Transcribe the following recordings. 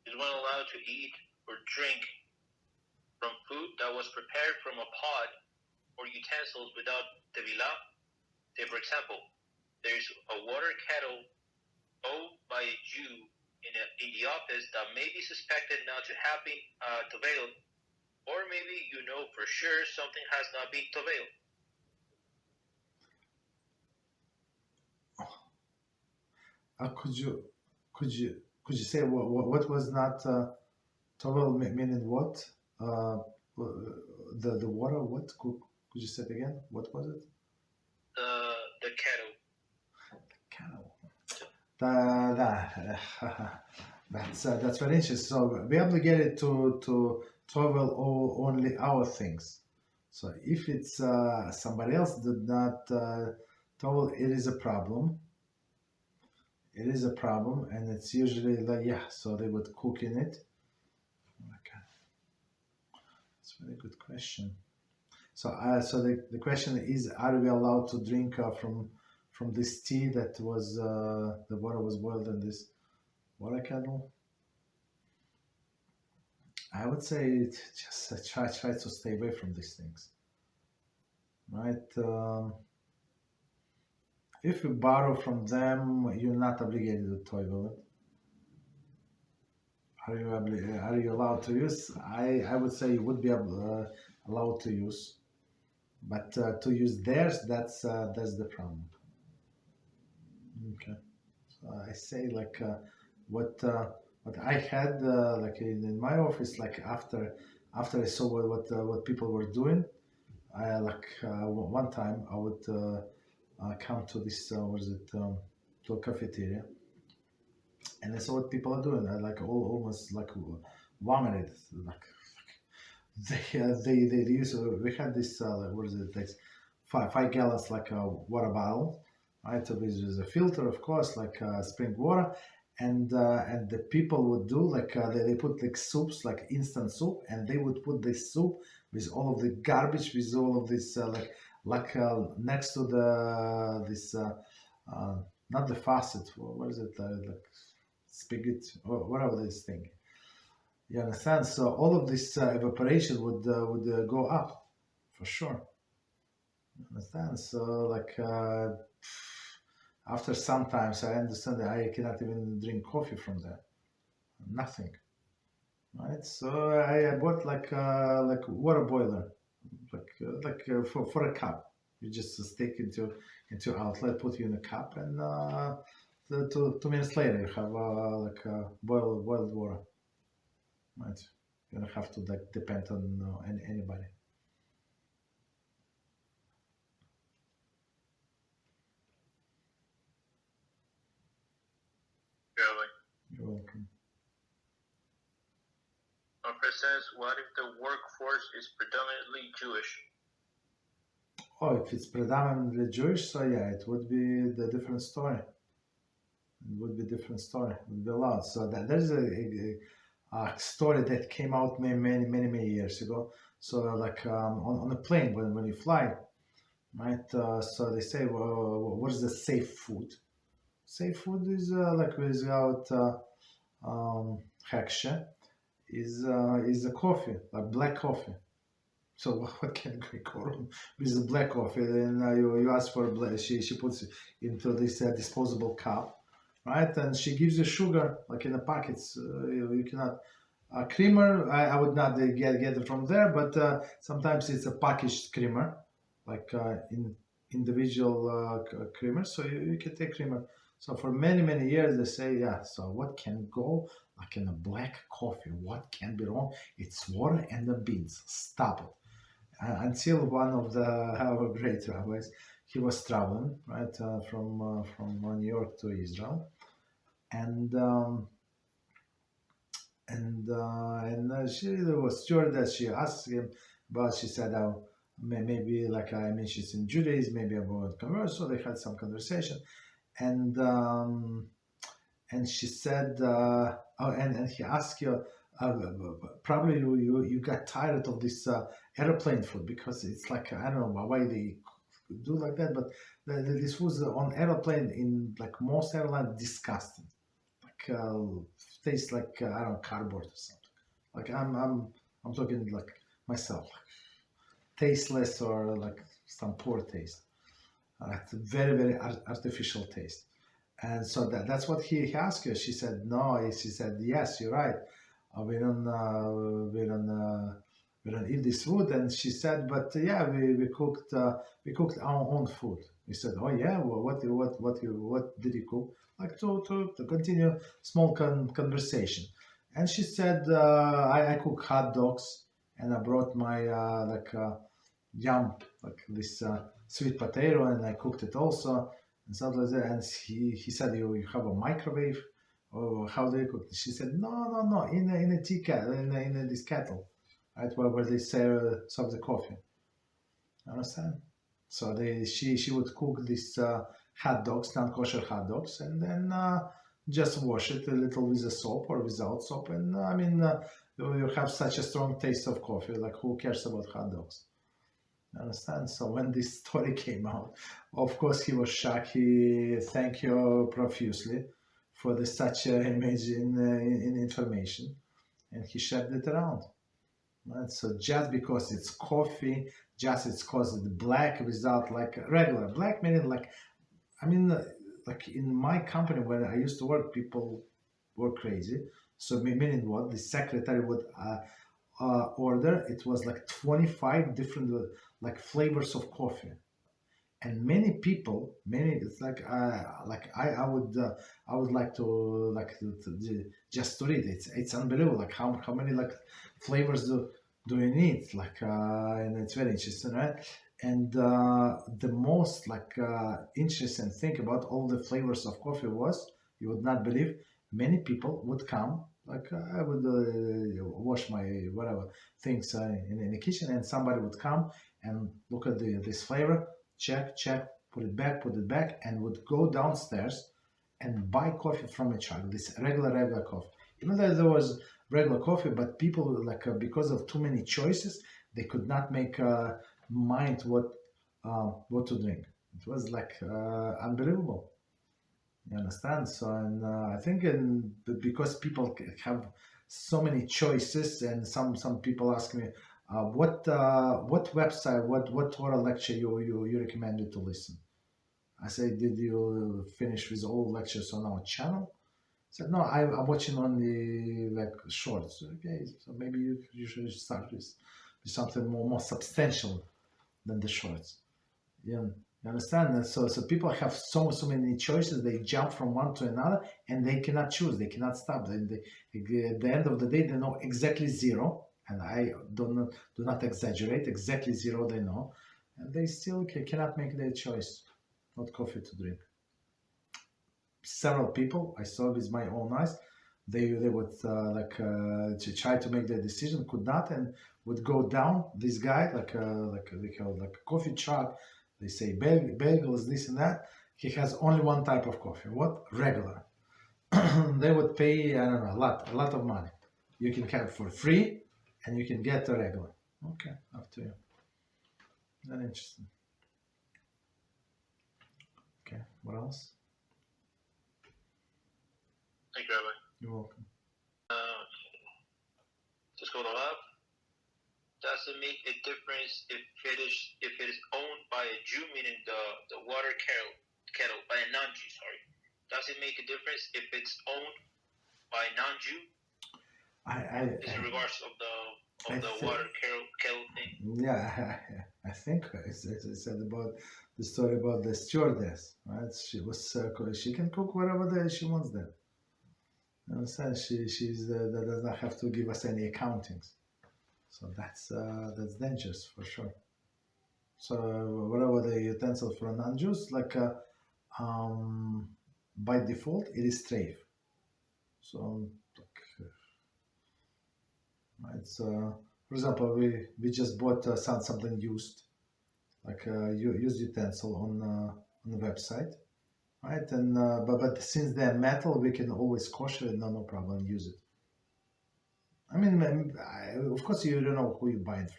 is one allowed to eat or drink from food that was prepared from a pot or utensils without tevilah? Say, for example, there's a water kettle owned by a Jew in the office that may be suspected not to have been Toveled, or maybe you know for sure something has not been Toveled. Could you say what was not Tovel meaning what? The water, what? Could you say it again? What was it? The kettle. That's very interesting. So we obligated to Tovel only our things. So if it's somebody else did not Tovel, it is a problem. It is a problem, and it's usually like, so they would cook in it. Okay, that's a very good question. So the question is, are we allowed to drink from this tea that was the water was boiled in this water kettle? I would say just try to stay away from these things, right? If you borrow from them, you're not obligated to tovel it. Are you allowed to use? I would say you would be allowed to use, but to use theirs, that's the problem. Okay, so I say like what I had like in my office, like after I saw what people were doing, I one time I would come to this to a cafeteria, and I saw what people are doing. I like almost like vomited. Like they use. We had this like 5 gallons like a water bottle, right? So there's a filter, of course, like spring water, and the people would do like they put like soups, like instant soup, and they would put this soup with all of the garbage, with all of this next to this not the faucet, what is it, like spigot or whatever this thing. You understand? So all of this evaporation would go up for sure. You understand? So like after some times I understand that I cannot even drink coffee from there. Nothing. Right? So I bought like water boiler, for a cup. You just stick into outlet, put you in a cup, and 2 minutes later you have boiled water. Right? You don't have to like depend on anybody. You're welcome. Says, what if the workforce is predominantly Jewish? Oh, if it's predominantly Jewish, so yeah, it would be the different story. It would be different story. It would be allowed. So there's a story that came out many years ago. So like on a plane when you fly, right? So they say, well, what is the safe food? Safe food is like without HaShem. Is a coffee, like black coffee. So what can we go wrong with the black coffee? Then you ask for black. She puts it into this disposable cup, right? And she gives you sugar like in the packets. You cannot creamer. I would not get it from there, but sometimes it's a packaged creamer, like in individual creamer. So you can take creamer. So for many years they say, yeah. So what can go like in a black coffee? What can be wrong? It's water and the beans. Stop it. Until one of our great rabbis, he was traveling right from New York to Israel, and there was stewardess. She asked him, but she said, maybe like I mean, she's in Judaism, maybe I won't convert. So they had some conversation, and she said, and he asked you, probably you got tired of this airplane food because it's like I don't know why they do like that, but this was on airplane in like most airlines disgusting, like tastes like I don't know, cardboard or something. Like I'm talking like myself, tasteless or like some poor taste. It's very artificial taste. And so that's what he asked her. She said no. She said yes, you're right. We don't eat this food. And she said, but yeah, we cooked our own food. We said, oh yeah, well, what did you cook? Like to continue small conversation. And she said, I cook hot dogs, and I brought my yam, like this sweet potato, and I cooked it also, and something like that. And he said, you have a microwave, or how do you cook? She said, no, in a tea kettle, in this kettle, right, where they serve the coffee. Understand? So she would cook these hot dogs, non-kosher hot dogs, and then just wash it a little with a soap or without soap, and you have such a strong taste of coffee. Like, who cares about hot dogs? Understand? So when this story came out, of course he was shocked. He thanked you profusely for such amazing information, and he shared it around. Right? So just because it's coffee, just it's because it's black without like regular black, meaning like, like in my company where I used to work, people were crazy. So meaning what? The secretary would order, it was like 25 different like flavors of coffee, and many it's like I would like to just to read it. It's unbelievable, like how many like flavors do you need, like and it's very interesting, right? And the most like interesting thing about all the flavors of coffee was, you would not believe, many people would come, like I would wash my whatever things in the kitchen, and somebody would come and look at this flavor, check, put it back, and would go downstairs and buy coffee from a truck, this regular coffee. Even though there was regular coffee, but people like because of too many choices, they could not make mind what to drink. It was like unbelievable. You understand? So, and I think because people have so many choices, and some people ask me, what website, what Torah lecture you recommended to listen? I say, did you finish with all lectures on our channel? I said, no, I'm watching only like shorts. Okay, so maybe you should start with something more substantial than the shorts. Yeah. You understand? And so people have so many choices. They jump from one to another, and they cannot choose. They cannot stop. At the end of the day, they know exactly zero, and I do not exaggerate. Exactly zero, they know, and they still cannot make their choice. What coffee to drink. Several people I saw with my own eyes, they would to try to make their decision, could not, and would go down. This guy like a coffee truck. They say bagels, this and that. He has only one type of coffee. What? Regular. They would pay, I don't know, a lot of money. You can have for free, and you can get a regular. Okay, up to you. Very interesting. Okay, what else? Thank you, Rabbi. You're welcome. Just go to Lab. Does it make a difference if it is owned by a Jew, meaning the water kettle by a non-Jew? Sorry. Does it make a difference if it's owned by a non-Jew? In regards of the water kettle thing. Yeah, I think it's said about the story about the stewardess, right? She was she can cook whatever she wants there. You understand? She's that does not have to give us any accountings. So that's dangerous for sure. So whatever the utensil for non-Jews, like by default, it is treif. So right. So for example, we just bought something used, like used utensil on the website, right? And but since they're metal, we can always kosher it, no problem, use it. I mean, of course, you don't know who you buy it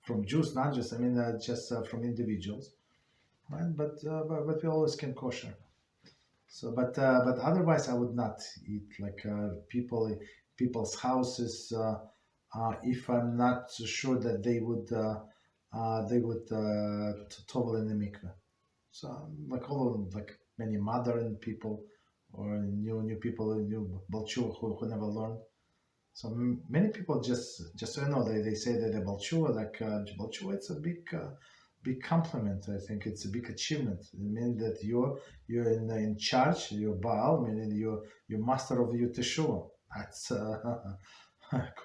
from Jews, not just, just from individuals, right? But we always can kosher. So, but otherwise, I would not eat like people's houses if I'm not sure that they would tovel in the mikveh. So, like all of them, like many modern people or new people, new balchua who never learned. So many people just so you know, they say that the balchua, like balchua, it's a big compliment. I think it's a big achievement. It means that you're in charge. You're Baal, meaning you're master of your teshuvah. That's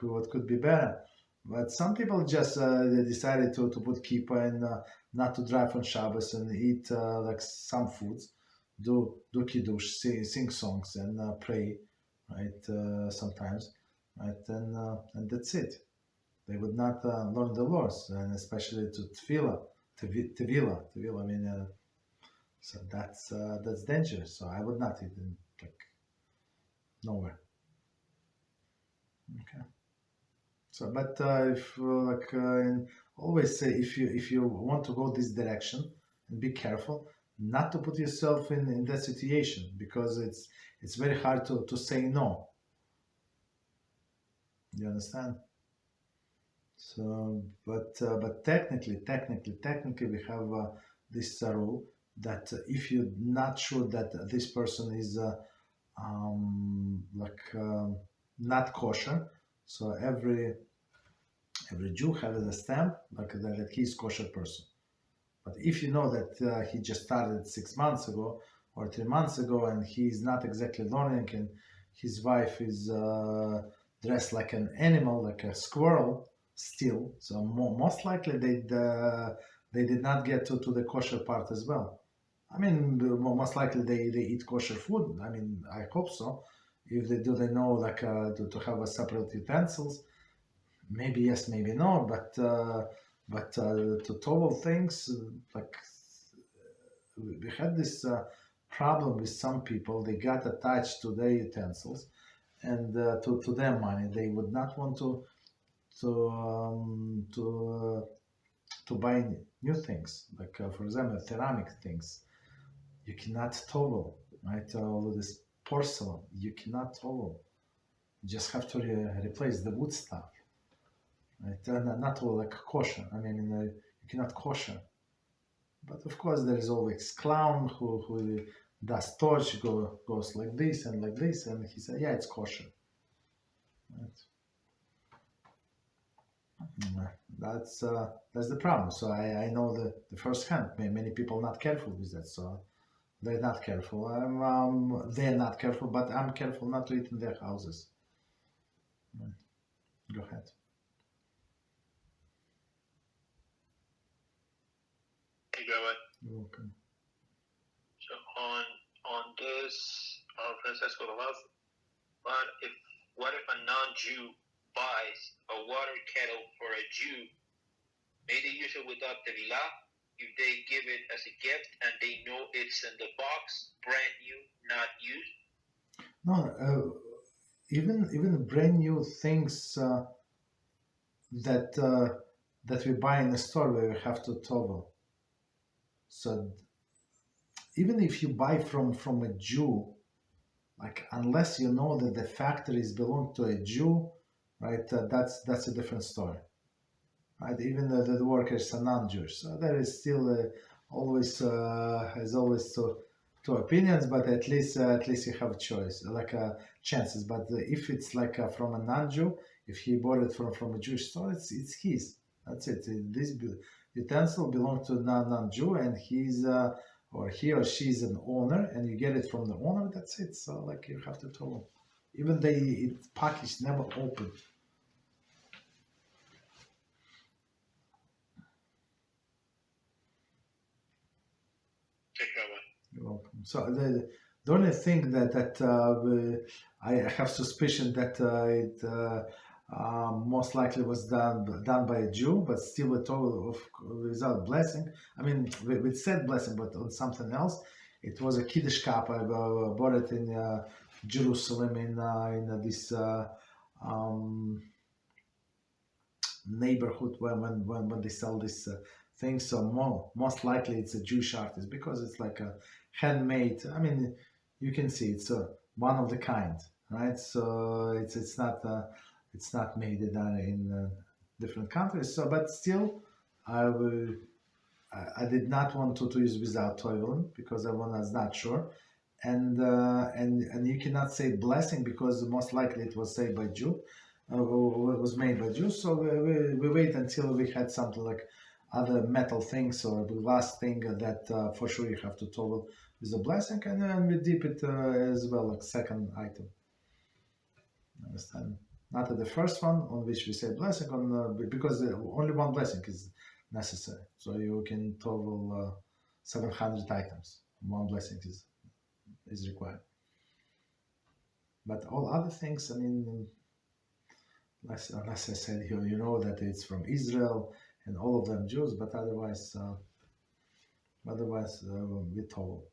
what could be better. But some people just they decided to put kippah and not to drive on Shabbos and eat like some foods, do kiddush, sing songs and pray, right? Sometimes, right? And that's it. They would not learn the laws, and especially to tevila. I mean, so that's dangerous. So I would not eat in like nowhere. Okay. So, but if like always say if you want to go this direction, and be careful not to put yourself in that situation because it's very hard to say no. You understand? So, but technically, we have this rule that if you're not sure that this person is not kosher, so every Jew has a stamp like that he's kosher person. But if you know that he just started 6 months ago or 3 months ago and he's not exactly learning and his wife is dressed like an animal, like a squirrel still, so most likely they did not get to the kosher part as well. I mean, most likely they eat kosher food. I mean, I hope so. If they do, they know like to have a separate utensils. Maybe yes, maybe no. But to total things, like we had this problem with some people. They got attached to their utensils and to their money. They would not want to buy new things. Like for example, ceramic things. You cannot tovel, right? All of this porcelain, you cannot tovel. You just have to replace the wood stuff, right? Not all like kosher. I mean, you cannot kosher. But of course, there is always clown who does torch, goes like this, and he said, yeah, it's kosher. Right? That's the problem. So I know the first hand. Many people not careful with that. So they're not careful. They're not careful, but I'm careful not to eat in their houses. Right. Go ahead. Hey, Rabbi. You're welcome. So on this, Francesco, what if a non-Jew buys a water kettle for a Jew? May they use it without tevilah? If they give it as a gift and they know it's in the box, brand new, not used? No, even brand new things that we buy in the store, we have to tovel. So even if you buy from a Jew, like unless you know that the factories belong to a Jew, right? That's a different story. Right? Even the workers are non-Jewish, so there is still always as always two opinions, but at least you have a choice, like chances. But if it's like from a non-Jew, if he bought it from a Jewish store, it's his. That's it. This utensil belongs to non-Jew, and he's or he or she is an owner, and you get it from the owner. That's it. So like you have to tell them, even it's packaged, never opened. You're welcome. So the only thing that I have suspicion that it most likely was done by a Jew, but still a total without blessing. I mean, we said blessing, but on something else. It was a kiddush cup. I bought it in Jerusalem in this neighborhood when they sell this thing. So most likely it's a Jewish artist because it's like a handmade. I mean, you can see it's one of the kind, right? So it's not made in different countries. So, but still, I did not want to use without Toveling because I was not sure, and you cannot say blessing because most likely it was said by Jew, was made by Jews. So we wait until we had something like other metal things or the last thing that for sure you have to Tovel with a blessing, and then we dip it as well, like second item. Understand? Not the first one on which we say blessing on because only one blessing is necessary. So you can Tovel 700 items. One blessing is required. But all other things, I mean, unless I said you know that it's from Israel and all of them Jews, but otherwise we Tovel.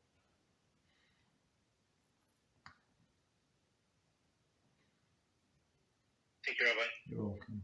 Thank you, Rabbi. You're welcome.